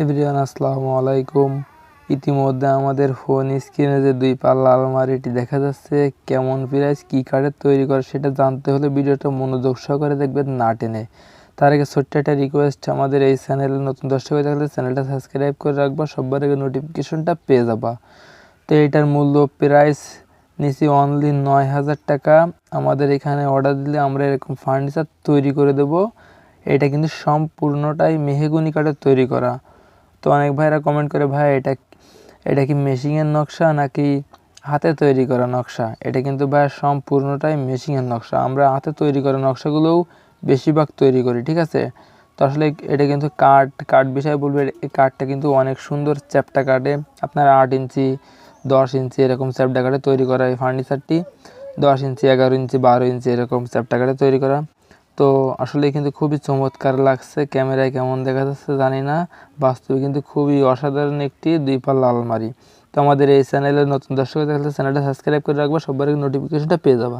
Everyone আসসালামু আলাইকুম। ইতিমধ্যে আমাদের ফোন স্ক্রিনে যে 2 পাল্লা আলমারিটি দেখা যাচ্ছে, কেমন প্রাইস কী কাঠের তৈরি করে সেটা জানতে হলে ভিডিওটা মনোযোগ সহকারে দেখবেন, না টেনে। তার আগে ছোট্ট একটা রিকোয়েস্ট, আমাদের এই চ্যানেলে নতুন দর্শক হয়ে থাকলে চ্যানেলটা সাবস্ক্রাইব করে রাখবা, সবার আগে নোটিফিকেশনটা পেয়ে যাবা। তো এইটার মূল্য প্রাইস নিচে অনলি 9,000 টাকা। আমাদের এখানে অর্ডার দিলে আমরা এরকম ফার্নিচার তৈরি করে দেব। এটা কিন্তু সম্পূর্ণটাই মেহগনি কাঠের তৈরি করা। তো অনেক ভাইরা কমেন্ট করে, ভাই এটা কি মেশিনের নকশা নাকি হাতে তৈরি করা নকশা? এটা কিন্তু ভাই সম্পূর্ণটাই মেশিনের নকশা। আমরা হাতে তৈরি করা নকশাগুলোও বেশিরভাগ তৈরি করি, ঠিক আছে? তো আসলে এটা কিন্তু কাঠ বিষয়ে বলবে, এই কাঠটা কিন্তু অনেক সুন্দর চ্যাপ্টা কাঠে, আপনার 8 ইঞ্চি 10 ইঞ্চি এরকম চ্যাপ্টা কাঠে তৈরি করা এই ফার্নিচারটি। 10 ইঞ্চি 11 ইঞ্চি 12 ইঞ্চি এরকম চ্যাপ্টা কাঠে তৈরি করা। তো আসলে কিন্তু খুবই চমৎকার লাগছে, ক্যামেরায় কেমন দেখা যাচ্ছে জানি না, বাস্তবে কিন্তু খুবই অসাধারণ একটি 2 পাল্লা আলমারি। তো আমাদের এই চ্যানেলের নতুন দর্শক থাকলে চ্যানেলটা সাবস্ক্রাইব করে রাখবা, সবার আগে নোটিফিকেশনটা পেয়ে যাবা।